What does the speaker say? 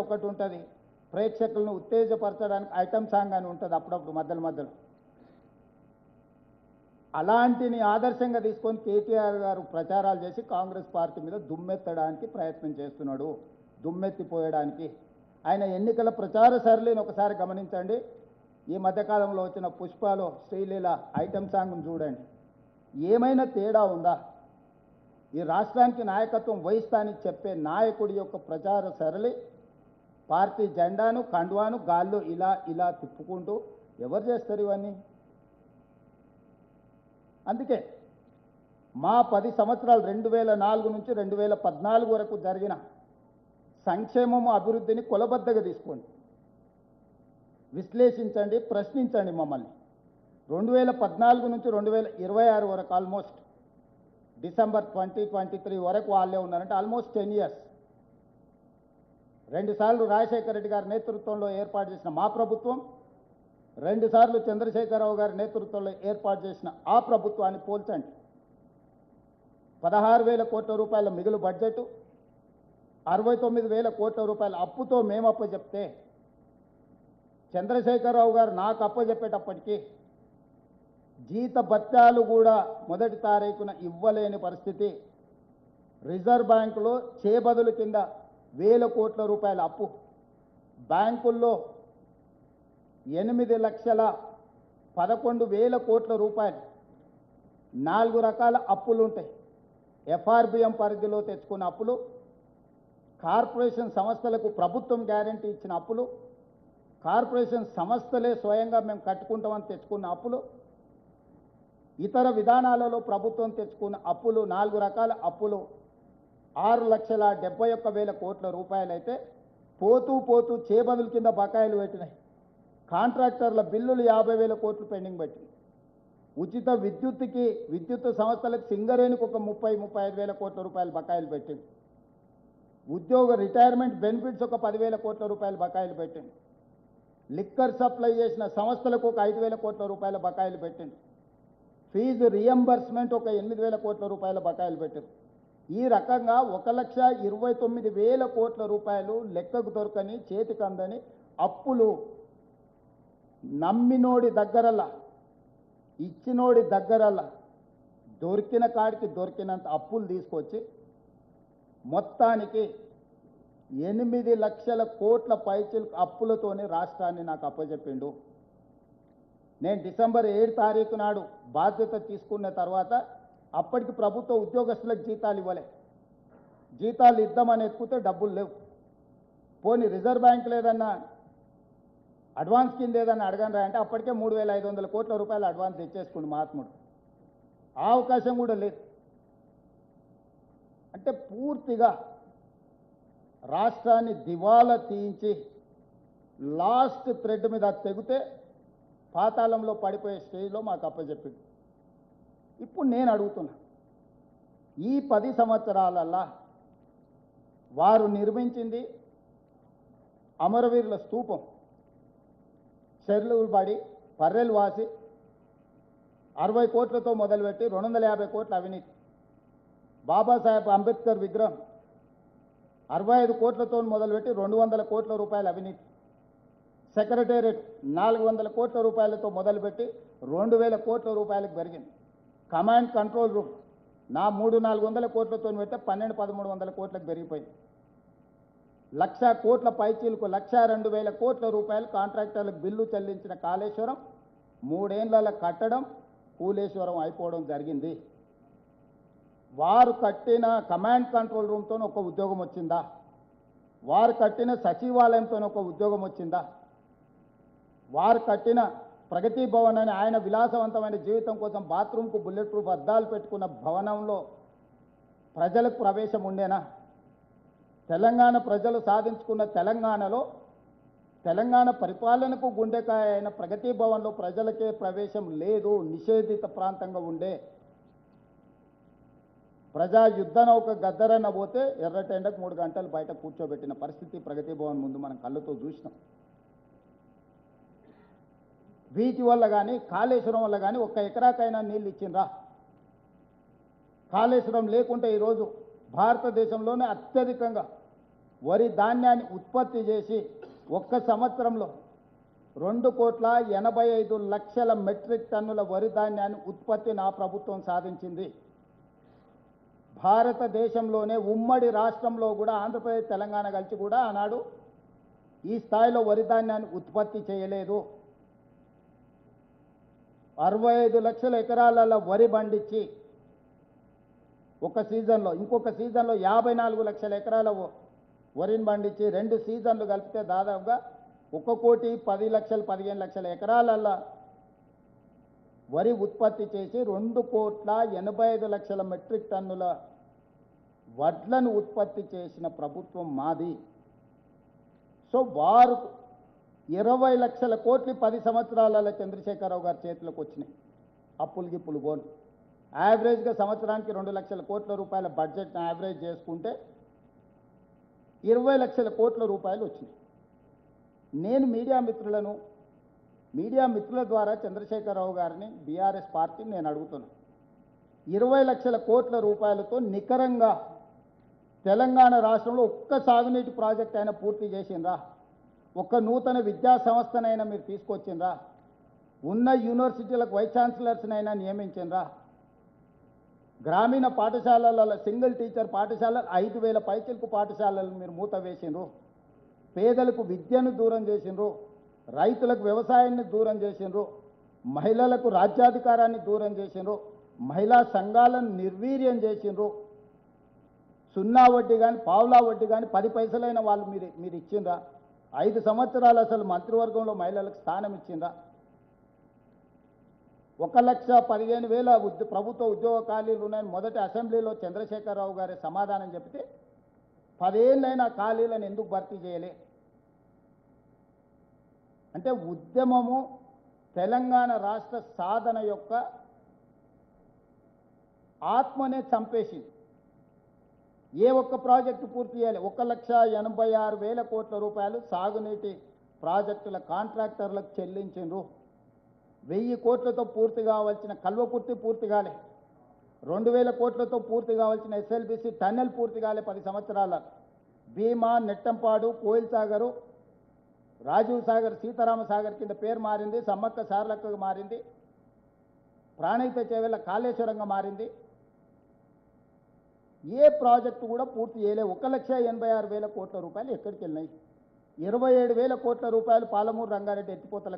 ఒకటి ఉంటుంది, ప్రేక్షకులను ఉత్తేజపరచడానికి ఐటమ్ సాంగ్ అని ఉంటుంది అప్పుడప్పుడు మధ్యలో మధ్యలో. అలాంటిని ఆదర్శంగా తీసుకొని కేటీఆర్ గారు ప్రచారాలు చేసి కాంగ్రెస్ పార్టీ మీద దుమ్మెత్తడానికి ప్రయత్నం చేస్తున్నాడు. దుమ్మెత్తిపోయడానికి ఆయన ఎన్నికల ప్రచార సరళిని ఒకసారి గమనించండి. ఈ మధ్యకాలంలో వచ్చిన పుష్పలో శ్రీలీల ఐటమ్ సాంగ్ను చూడండి. ఏమైనా తేడా ఉందా? ఈ రాష్ట్రానికి నాయకత్వం వహిస్తానని చెప్పే నాయకుడి యొక్క ప్రచార సరళి పార్టీ జెండాను కండువాను గాల్లో ఇలా ఇలా తిప్పుకుంటూ ఎవరు చేస్తారు ఇవన్నీ? అందుకే మా 10 సంవత్సరాలు 2004 నుంచి 2014 వరకు జరిగిన సంక్షేమము అభివృద్ధిని కొలబద్దగా తీసుకోండి, విశ్లేషించండి, ప్రశ్నించండి మమ్మల్ని. 2014 నుంచి 2026 వరకు ఆల్మోస్ట్ డిసెంబర్ 2023 వరకు వాళ్ళే ఉన్నారంటే ఆల్మోస్ట్ 10 years. 2 సార్లు రాజశేఖర రెడ్డి గారి నేతృత్వంలో ఏర్పాటు చేసిన మా ప్రభుత్వం, 2 సార్లు చంద్రశేఖరరావు గారి నేతృత్వంలో ఏర్పాటు చేసిన ఆ ప్రభుత్వాన్ని పోల్చండి. 16,000 కోట్ల రూపాయల మిగులు బడ్జెట్, 69,000 కోట్ల రూపాయల అప్పుతో మేము అప్పచెప్తే చంద్రశేఖరరావు గారు నాకు అప్పచెప్పేటప్పటికీ జీత భత్యాలు కూడా మొదటి తారీఖున ఇవ్వలేని పరిస్థితి. రిజర్వ్ బ్యాంకులో చేబదులు కింద 1,000 కోట్ల రూపాయల అప్పు, బ్యాంకుల్లో 8,11,000 కోట్ల రూపాయలు, 4 రకాల అప్పులు ఉంటాయి. ఎఫ్ఆర్బిఎం పరిధిలో తెచ్చుకున్న అప్పులు, కార్పొరేషన్ సంస్థలకు ప్రభుత్వం గ్యారంటీ ఇచ్చిన అప్పులు, కార్పొరేషన్ సంస్థలే స్వయంగా మేము కట్టుకుంటామని తెచ్చుకున్న అప్పులు, ఇతర విధానాలలో ప్రభుత్వం తెచ్చుకున్న అప్పులు, 4 రకాల అప్పులు 6,71,000 కోట్ల రూపాయలైతే పోతూ పోతూ చేబదుల కింద బకాయిలు పెట్టినాయి. కాంట్రాక్టర్ల బిల్లులు 50,000 కోట్లు పెండింగ్ పెట్టింది. ఉచిత విద్యుత్తుకి విద్యుత్ సంస్థలకు సింగరేణికి ఒక 30,000-35,000 కోట్ల రూపాయలు బకాయిలు పెట్టింది. ఉద్యోగ రిటైర్మెంట్ బెనిఫిట్స్ ఒక 10,000 కోట్ల రూపాయలు బకాయిలు పెట్టింది. లిక్కర్ సప్లై చేసిన సంస్థలకు ఒక 5,000 కోట్ల రూపాయల బకాయిలు పెట్టింది. ఫీజు రియంబర్స్మెంట్ ఒక 8,000 కోట్ల రూపాయల బకాయిలు పెట్టింది. ఈ రకంగా 1,29,000 కోట్ల రూపాయలు లెక్కకు దొరకని, చేతికి అందని అప్పులు నమ్మినోడి దగ్గరల్లా, ఇచ్చినోడి దగ్గరల్లా దొరికిన కాడికి దొరికినంత అప్పులు తీసుకొచ్చి మొత్తానికి 8 లక్షల కోట్ల పైచిలు అప్పులతోనే రాష్ట్రాన్ని నాకు అప్పచెప్పిండు. నేను డిసెంబర్ 7 తారీఖు నాడు బాధ్యత తీసుకున్న తర్వాత అప్పటికి ప్రభుత్వ ఉద్యోగస్తులకు జీతాలు ఇవ్వలే. జీతాలు ఇద్దామని ఎత్తుకుతే డబ్బులు లేవు. పోనీ రిజర్వ్ బ్యాంక్ లేదన్నా అడ్వాన్స్ కింద ఏదన్నా అడగనరా అంటే అప్పటికే 3,500 కోట్ల రూపాయలు అడ్వాన్స్ తెచ్చేసుకుండు మహాత్ముడు. ఆ అవకాశం కూడా లేదు. అంటే పూర్తిగా రాష్ట్రాన్ని దివాలా తీయించి లాస్ట్ థ్రెడ్ మీద తెగితే పాతాళంలో పడిపోయే స్టేజ్లో మాకు అప్పచెప్పింది. ఇప్పుడు నేను అడుగుతున్నా, ఈ 10 సంవత్సరాలల్లా వారు నిర్మించింది అమరవీరుల స్తూపం, చెర్లుబడి బడి, పర్రెలు వాసి 60 కోట్లతో మొదలుపెట్టి 250 కోట్ల అవినీతి, బాబాసాహెబ్ అంబేద్కర్ విగ్రహం 65 కోట్లతో మొదలుపెట్టి 200 కోట్ల రూపాయల అవినీతి, సెక్రటేరియట్ 400 కోట్ల రూపాయలతో మొదలుపెట్టి 2,000 కోట్ల రూపాయలకు పెరిగింది. కమాండ్ కంట్రోల్ రూమ్ నా 300-400 కోట్లతో పెడితే 1,200-1,300 కోట్లకు పెరిగిపోయింది. 1,00,000 కోట్ల పైచీలకు 1,02,000 కోట్ల రూపాయలు కాంట్రాక్టర్లకు బిల్లు చెల్లించిన కాళేశ్వరం 3 ఏళ్ల కట్టడం కూలేశ్వరం అయిపోవడం జరిగింది. వారు కట్టిన కమాండ్ కంట్రోల్ రూమ్తో ఒక ఉద్యోగం వచ్చిందా? వారు కట్టిన సచివాలయంతో ఒక ఉద్యోగం వచ్చిందా? వారు కట్టిన ప్రగతి భవన్ అని ఆయన విలాసవంతమైన జీవితం కోసం బాత్రూమ్కు బుల్లెట్ ప్రూఫ్ అద్దాలు పెట్టుకున్న భవనంలో ప్రజలకు ప్రవేశం ఉండేనా? తెలంగాణ ప్రజలు సాధించుకున్న తెలంగాణలో తెలంగాణ పరిపాలనకు గుండెకాయ అయిన ప్రగతి భవన్లో ప్రజలకే ప్రవేశం లేదు, నిషేధిత ప్రాంతంగా ఉండే. ప్రజా యుద్ధ నౌక గద్దరన్న పోతే ఎర్రటెండకు 3 గంటలు బయట కూర్చోబెట్టిన పరిస్థితి ప్రగతి భవన్ ముందు మనం కళ్ళతో చూసినాం. వీటి వల్ల కానీ కాళేశ్వరం వల్ల కానీ 1 ఎకరాకైనా నీళ్ళు ఇచ్చిండ్రా? కాళేశ్వరం లేకుంటే ఈరోజు భారతదేశంలోనే అత్యధికంగా వరి ధాన్యాన్ని ఉత్పత్తి చేసి ఒక్క సంవత్సరంలో 2,85,00,000 మెట్రిక్ టన్నుల వరి ధాన్యాన్ని ఉత్పత్తి నా ప్రభుత్వం సాధించింది. భారతదేశంలోనే ఉమ్మడి రాష్ట్రంలో కూడా ఆంధ్రప్రదేశ్ తెలంగాణ కలిసి కూడా ఆనాడు ఈ స్థాయిలో వరి ధాన్యాన్ని ఉత్పత్తి చేయలేదు. 65 లక్షల ఎకరాలలో వరి పండించి ఒక సీజన్లో, ఇంకొక సీజన్లో 54 లక్షల ఎకరాల వరిని పండించి 2 సీజన్లు కలిపితే దాదాపుగా 1,10,15,00,000 ఎకరాలలో వరి ఉత్పత్తి చేసి 2,85,00,000 మెట్రిక్ టన్నుల వడ్లను ఉత్పత్తి చేసిన ప్రభుత్వం మాది. సో వారు 20 లక్షల కోట్లు 10 సంవత్సరాలలో చంద్రశేఖరరావు గారి చేతిలోకి వచ్చినాయి. అప్పులు గిప్పులు గోలు యావరేజ్గా సంవత్సరానికి 2 లక్షల కోట్ల రూపాయల బడ్జెట్ని యావరేజ్ చేసుకుంటే 20 లక్షల కోట్ల రూపాయలు వచ్చినాయి. నేను మీడియా మిత్రుల ద్వారా చంద్రశేఖరరావు గారిని, బీఆర్ఎస్ పార్టీని నేను అడుగుతున్నాను, 20 లక్షల కోట్ల రూపాయలతో నికరంగా తెలంగాణ రాష్ట్రంలో ఒక్క సాగునీటి ప్రాజెక్ట్ అయినా పూర్తి చేసిండ్రా? ఒక్క నూతన విద్యా సంస్థనైనా మీరు తీసుకొచ్చిండ్రా? ఉన్న యూనివర్సిటీలకు వైస్ ఛాన్సలర్స్నైనా నియమించిండ్రా? గ్రామీణ పాఠశాలల సింగిల్ టీచర్ పాఠశాలలు 5,000 పైచిలకు పాఠశాలలు మీరు మూత వేసిండ్రు. పేదలకు విద్యను దూరం చేసిండ్రు, రైతులకు వ్యవసాయాన్ని దూరం చేసిండ్రు, మహిళలకు రాజ్యాధికారాన్ని దూరం చేసిండ్రు, మహిళా సంఘాలను నిర్వీర్యం చేసిండ్రు. 0 వడ్డీ కానీ పావులా వడ్డీ కానీ 10 పైసలైన వాళ్ళు మీరు ఇచ్చిండ్రా? 5 సంవత్సరాలు అసలు మంత్రివర్గంలో మహిళలకు స్థానం ఇచ్చిండ్రా? 1,15,000 ప్రభుత్వ ఉద్యోగ ఖాళీలు ఉన్నాయని మొదటి అసెంబ్లీలో చంద్రశేఖరరావు గారి సమాధానం చెప్తే 10 ఏళ్ళైనా ఖాళీలను ఎందుకు భర్తీ చేయలే? అంటే ఉద్యమము తెలంగాణ రాష్ట్ర సాధన యొక్క ఆత్మనే చంపేసింది. ఏ ఒక్క ప్రాజెక్టు పూర్తి చేయాలి? 1,86,000 కోట్ల రూపాయలు సాగునీటి ప్రాజెక్టుల కాంట్రాక్టర్లకు చెల్లించిండ్రు. 1000 కోట్లతో పూర్తి కావాల్సిన కల్వకుర్తి పూర్తి కాలే, 2,000 కోట్లతో పూర్తి కావాల్సిన ఎస్ఎల్బిసి టన్నెల్ పూర్తి కాలే 10 సంవత్సరాల. భీమా, నెట్టంపాడు, కోయిల్ సాగరు, రాజీవ్ సాగర్, సీతారామ సాగర్ కింద పేరు మారింది, సమ్మక్క సారలక్కగా మారింది, ప్రాణహిత చేవెళ్ళ కాళేశ్వరంగా మారింది. ఏ ప్రాజెక్టు కూడా పూర్తి చేయలే. 1,86,000 కోట్ల రూపాయలు ఎక్కడికి వెళ్ళినాయి? 27,000 కోట్ల రూపాయలు పాలమూరు రంగారెడ్డి ఎత్తిపోతల